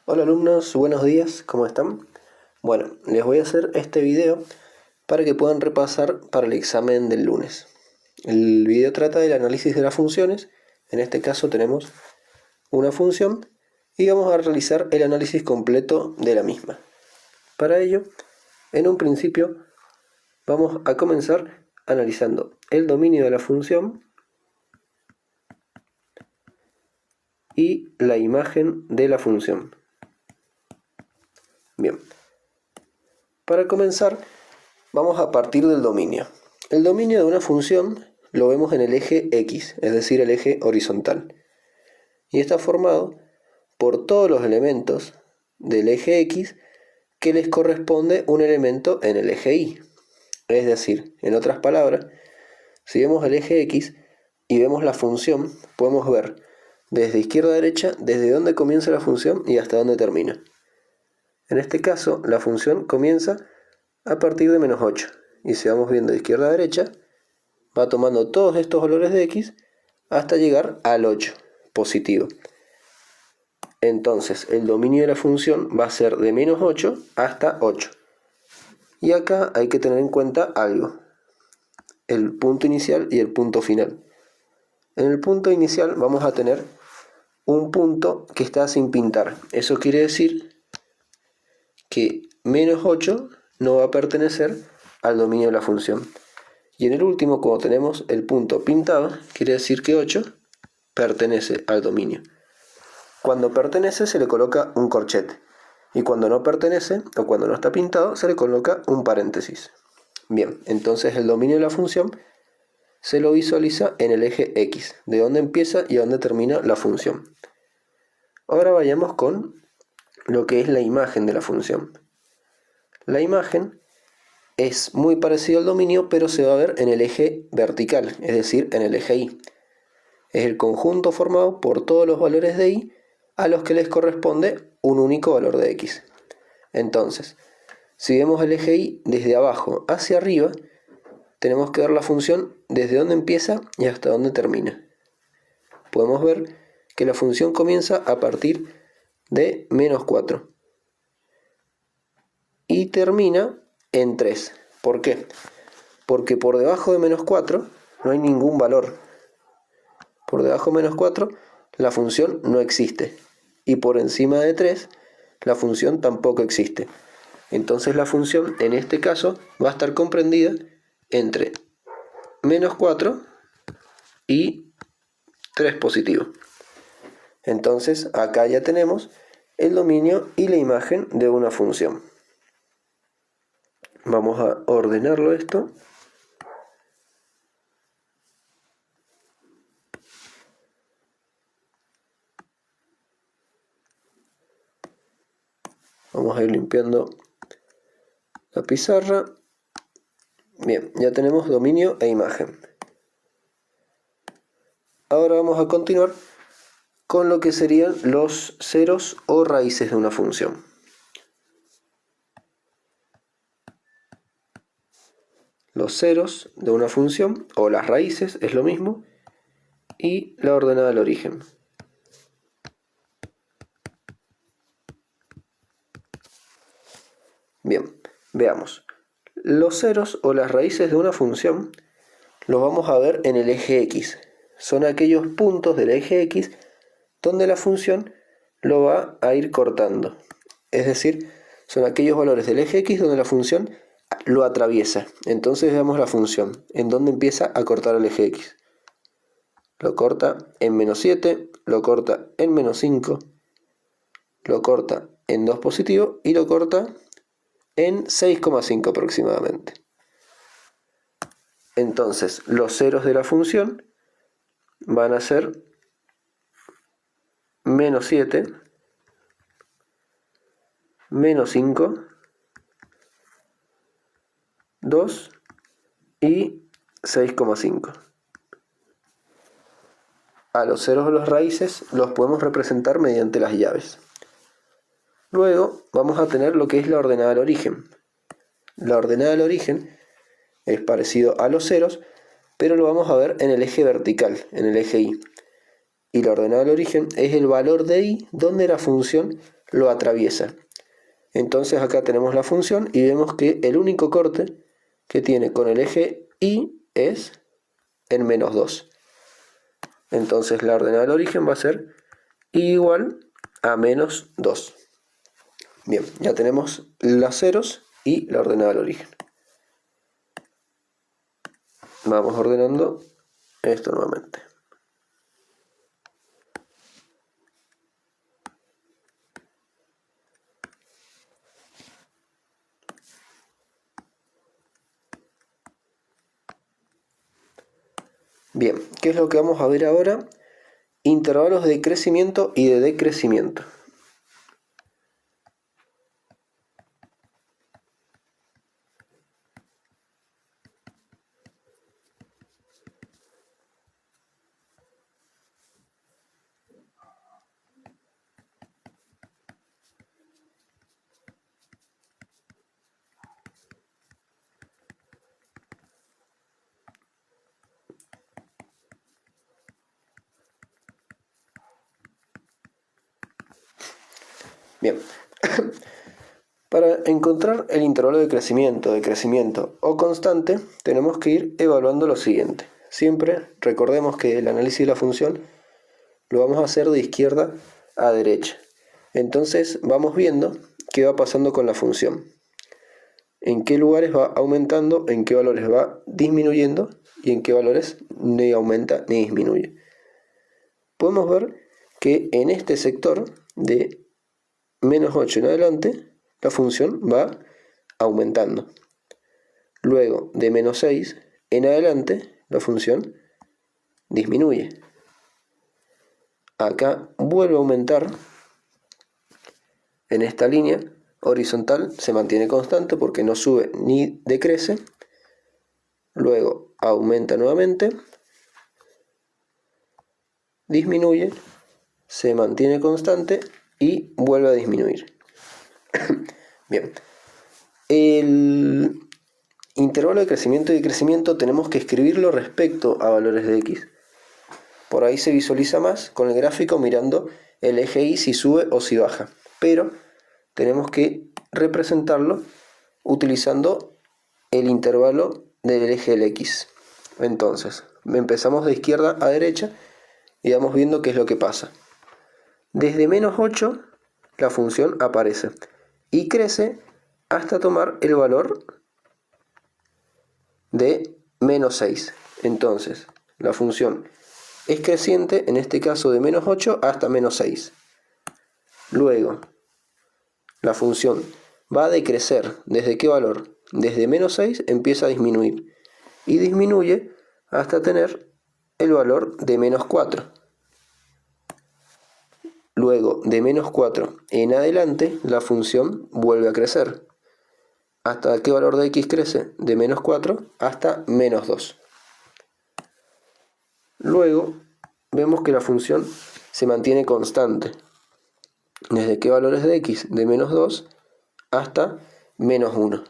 Hola alumnos, buenos días, ¿cómo están? Bueno, les voy a hacer este video para que puedan repasar para el examen del lunes. El video trata del análisis de las funciones. En este caso tenemos una función y vamos a realizar el análisis completo de la misma. Para ello, en un principio, vamos a comenzar analizando el dominio de la función y la imagen de la función. Bien, para comenzar vamos a partir del dominio. El dominio de una función lo vemos en el eje X, es decir, el eje horizontal. Y está formado por todos los elementos del eje X que les corresponde un elemento en el eje Y. Es decir, en otras palabras, si vemos el eje X y vemos la función, podemos ver desde izquierda a derecha desde dónde comienza la función y hasta dónde termina. En este caso, la función comienza a partir de menos 8. Y si vamos viendo de izquierda a derecha, va tomando todos estos valores de x hasta llegar al 8, positivo. Entonces, el dominio de la función va a ser de menos 8 hasta 8. Y acá hay que tener en cuenta algo: el punto inicial y el punto final. En el punto inicial vamos a tener un punto que está sin pintar. Eso quiere decir que menos 8 no va a pertenecer al dominio de la función. Y en el último, como tenemos el punto pintado, quiere decir que 8 pertenece al dominio. Cuando pertenece se le coloca un corchete. Y cuando no pertenece, o cuando no está pintado, se le coloca un paréntesis. Bien, entonces el dominio de la función se lo visualiza en el eje X, de dónde empieza y dónde termina la función. Ahora vayamos con lo que es la imagen de la función. La imagen es muy parecido al dominio, pero se va a ver en el eje vertical, es decir, en el eje Y. Es el conjunto formado por todos los valores de Y a los que les corresponde un único valor de X. Entonces, si vemos el eje Y desde abajo hacia arriba, tenemos que ver la función desde dónde empieza y hasta dónde termina. Podemos ver que la función comienza a partir de menos 4 y termina en 3. ¿Por qué? Porque por debajo de menos 4 no hay ningún valor. Por debajo de menos 4 la función no existe. Y por encima de 3 la función tampoco existe. Entonces la función en este caso va a estar comprendida entre menos 4 y 3 positivo. Entonces acá ya tenemos el dominio y la imagen de una función. Vamos a ordenarlo esto. Vamos a ir limpiando la pizarra. Bien, ya tenemos dominio e imagen. Ahora vamos a continuar con lo que serían los ceros o raíces de una función. Los ceros de una función, o las raíces, es lo mismo, y la ordenada del origen. Bien, veamos. Los ceros o las raíces de una función los vamos a ver en el eje X. Son aquellos puntos del eje X donde la función lo va a ir cortando. Es decir, son aquellos valores del eje X donde la función lo atraviesa. Entonces veamos la función, en donde empieza a cortar el eje X. Lo corta en menos 7, lo corta en menos 5, lo corta en 2 positivo y lo corta en 6,5 aproximadamente. Entonces los ceros de la función van a ser menos 7, menos 5, 2 y 6,5. A los ceros de las raíces los podemos representar mediante las llaves. Luego vamos a tener lo que es la ordenada del origen. La ordenada del origen es parecido a los ceros, pero lo vamos a ver en el eje vertical, en el eje Y. Y la ordenada del origen es el valor de Y donde la función lo atraviesa. Entonces acá tenemos la función y vemos que el único corte que tiene con el eje Y es en -2. Entonces la ordenada del origen va a ser Y igual a -2. Bien, ya tenemos las ceros y la ordenada del origen. Vamos ordenando esto nuevamente. Bien, ¿qué es lo que vamos a ver ahora? Intervalos de crecimiento y de decrecimiento. Bien, para encontrar el intervalo de crecimiento o constante, tenemos que ir evaluando lo siguiente. Siempre recordemos que el análisis de la función lo vamos a hacer de izquierda a derecha. Entonces vamos viendo qué va pasando con la función. En qué lugares va aumentando, en qué valores va disminuyendo y en qué valores ni aumenta ni disminuye. Podemos ver que en este sector de -8 en adelante, la función va aumentando. Luego, de -6 en adelante, la función disminuye. Acá vuelve a aumentar. En esta línea horizontal se mantiene constante porque no sube ni decrece. Luego aumenta nuevamente. Disminuye. Se mantiene constante y vuelve a disminuir. Bien, el intervalo de crecimiento y decrecimiento tenemos que escribirlo respecto a valores de x. Por ahí se visualiza más con el gráfico mirando el eje Y si sube o si baja. Pero tenemos que representarlo utilizando el intervalo del eje del x. Entonces, empezamos de izquierda a derecha y vamos viendo qué es lo que pasa. Desde -8 la función aparece y crece hasta tomar el valor de -6. Entonces, la función es creciente, en este caso de -8 hasta -6. Luego, la función va a decrecer. ¿Desde qué valor? Desde -6 empieza a disminuir. Y disminuye hasta tener el valor de -4. Luego, de -4 en adelante, la función vuelve a crecer. ¿Hasta qué valor de x crece? De -4 hasta -2. Luego, vemos que la función se mantiene constante. ¿Desde qué valores de x? De -2 hasta -1.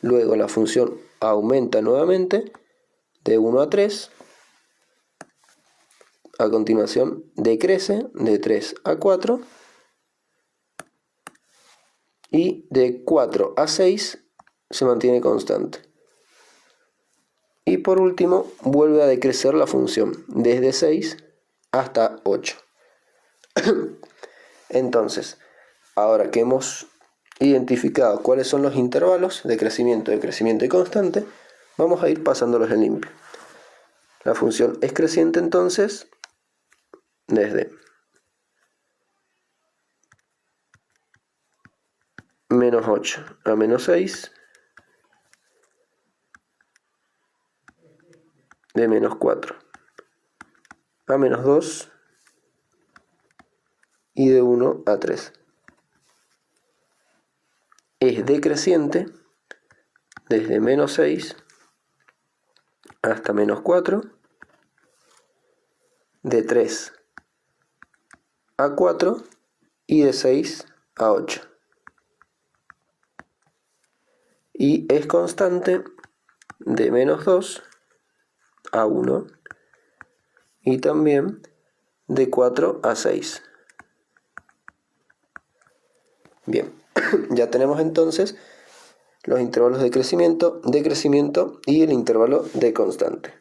Luego la función aumenta nuevamente de 1 a 3. A continuación decrece de 3 a 4. Y de 4 a 6 se mantiene constante. Y por último vuelve a decrecer la función desde 6 hasta 8. Entonces, ahora que hemos identificado cuáles son los intervalos de crecimiento y constante, vamos a ir pasándolos en limpio. La función es creciente entonces desde -8 a -6, de -4 a -2 y de 1 a 3. Es decreciente desde -6 hasta -4, de 3 a 4 y de 6 a 8. Y es constante de -2 a 1 y también de 4 a 6. Bien, ya tenemos entonces los intervalos de crecimiento, decrecimiento y el intervalo de constante.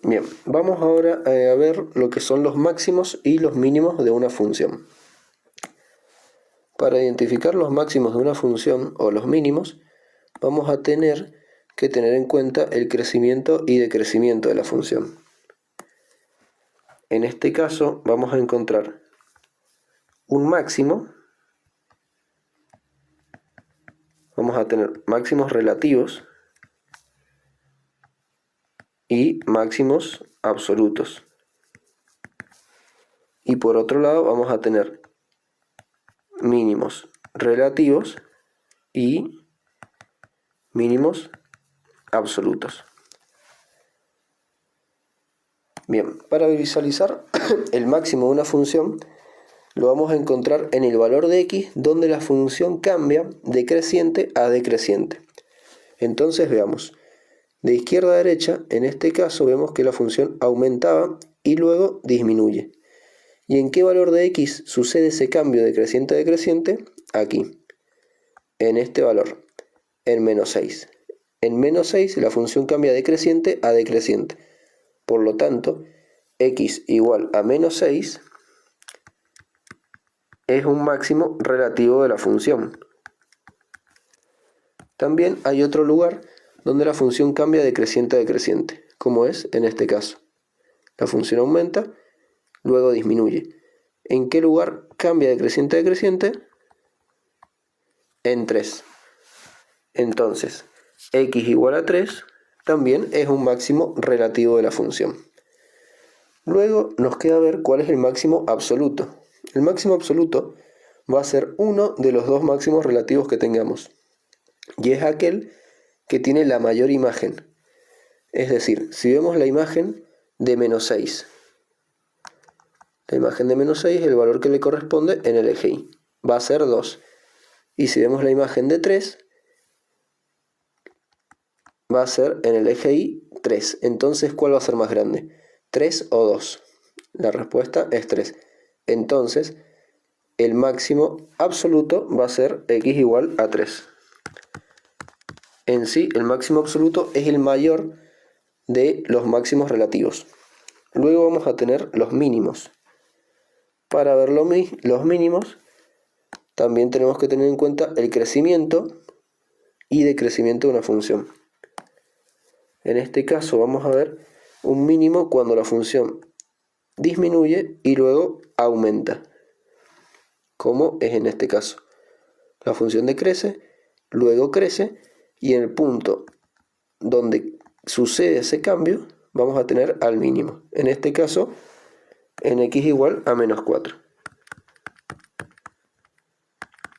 Bien, vamos ahora a ver lo que son los máximos y los mínimos de una función. Para identificar los máximos de una función o los mínimos, vamos a tener que tener en cuenta el crecimiento y decrecimiento de la función. En este caso vamos a encontrar un máximo, vamos a tener máximos relativos y máximos absolutos. Y por otro lado vamos a tener mínimos relativos y mínimos absolutos. Bien, para visualizar el máximo de una función lo vamos a encontrar en el valor de x, donde la función cambia de creciente a decreciente. Entonces veamos, de izquierda a derecha, en este caso vemos que la función aumentaba y luego disminuye. ¿Y en qué valor de x sucede ese cambio de creciente a decreciente? Aquí, en este valor, en menos 6. En menos 6 la función cambia de creciente a decreciente. Por lo tanto, x igual a menos 6 es un máximo relativo de la función. También hay otro lugar donde la función cambia de creciente a decreciente, como es en este caso. La función aumenta, luego disminuye. ¿En qué lugar cambia de creciente a decreciente? En 3. Entonces, x igual a 3 también es un máximo relativo de la función. Luego nos queda ver cuál es el máximo absoluto. El máximo absoluto va a ser uno de los dos máximos relativos que tengamos, y es aquel que tiene la mayor imagen. Es decir, si vemos la imagen de menos 6, la imagen de menos 6, el valor que le corresponde en el eje Y va a ser 2. Y si vemos la imagen de 3, va a ser en el eje Y 3. Entonces, ¿cuál va a ser más grande? ¿3 o 2? La respuesta es 3. Entonces, el máximo absoluto va a ser x igual a 3. En sí, el máximo absoluto es el mayor de los máximos relativos. Luego vamos a tener los mínimos. Para ver los mínimos, también tenemos que tener en cuenta el crecimiento y decrecimiento de una función. En este caso vamos a ver un mínimo cuando la función disminuye y luego aumenta, como es en este caso. La función decrece, luego crece, y en el punto donde sucede ese cambio vamos a tener al mínimo. En este caso, en x igual a menos 4.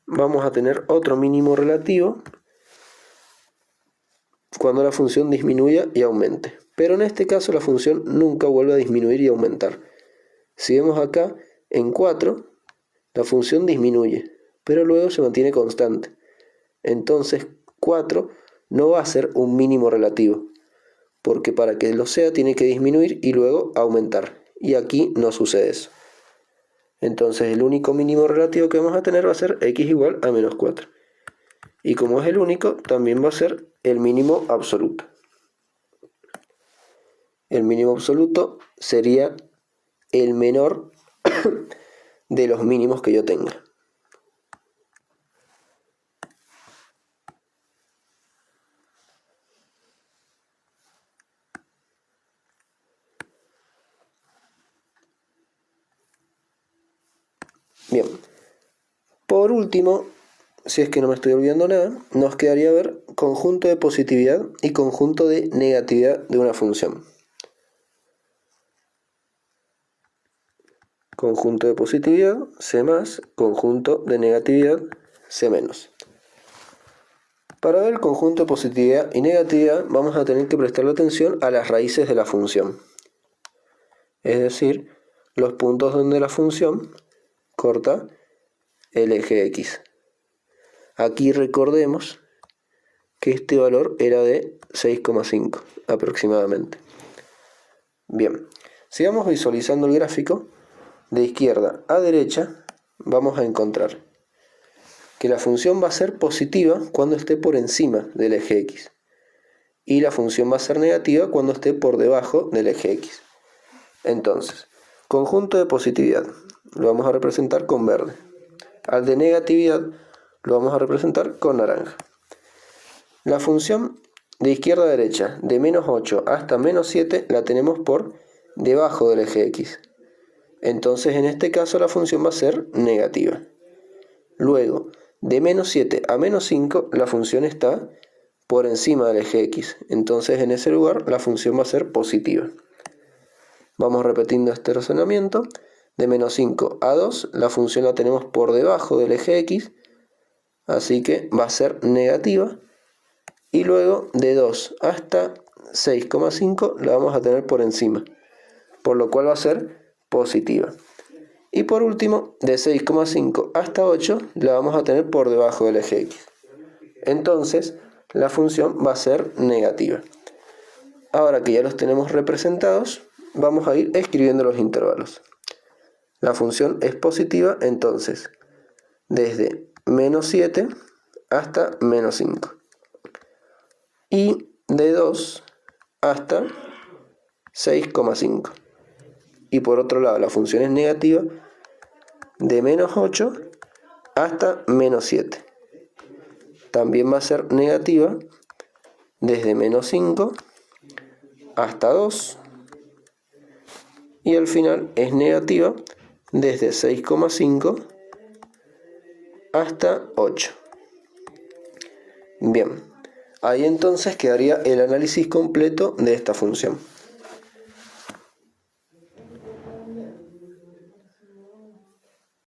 Vamos a tener otro mínimo relativo cuando la función disminuya y aumente. Pero en este caso la función nunca vuelve a disminuir y aumentar. Si vemos acá, en 4, la función disminuye, pero luego se mantiene constante. Entonces 4 no va a ser un mínimo relativo, porque para que lo sea tiene que disminuir y luego aumentar. Y aquí no sucede eso. Entonces el único mínimo relativo que vamos a tener va a ser x igual a menos 4. Y como es el único, también va a ser el mínimo absoluto. El mínimo absoluto sería el menor de los mínimos que yo tenga. Bien, por último si es que no me estoy olvidando nada, nos quedaría ver conjunto de positividad y conjunto de negatividad de una función. Conjunto de positividad, C más, conjunto de negatividad, C menos. Para ver el conjunto de positividad y negatividad vamos a tener que prestarle atención a las raíces de la función. Es decir, los puntos donde la función corta el eje X. Aquí recordemos que este valor era de 6,5 aproximadamente. Bien, si vamos visualizando el gráfico, de izquierda a derecha vamos a encontrar que la función va a ser positiva cuando esté por encima del eje X y la función va a ser negativa cuando esté por debajo del eje X. Entonces, conjunto de positividad lo vamos a representar con verde. Al de negatividad lo vamos a representar con naranja. La función de izquierda a derecha, de menos 8 hasta menos 7, la tenemos por debajo del eje X. Entonces, en este caso, la función va a ser negativa. Luego, de menos 7 a menos 5, la función está por encima del eje X. Entonces, en ese lugar, la función va a ser positiva. Vamos repitiendo este razonamiento. De menos 5 a 2, la función la tenemos por debajo del eje X, así que va a ser negativa. Y luego, de 2 hasta 6,5, la vamos a tener por encima, por lo cual va a ser positiva. Y por último, de 6,5 hasta 8, la vamos a tener por debajo del eje X. Entonces, la función va a ser negativa. Ahora que ya los tenemos representados, vamos a ir escribiendo los intervalos. La función es positiva, entonces, desde menos 7 hasta menos 5. Y de 2 hasta 6,5. Y por otro lado, la función es negativa de menos 8 hasta menos 7. También va a ser negativa desde menos 5 hasta 2. Y al final es negativa desde 6,5 hasta 8. Bien, ahí entonces quedaría el análisis completo de esta función.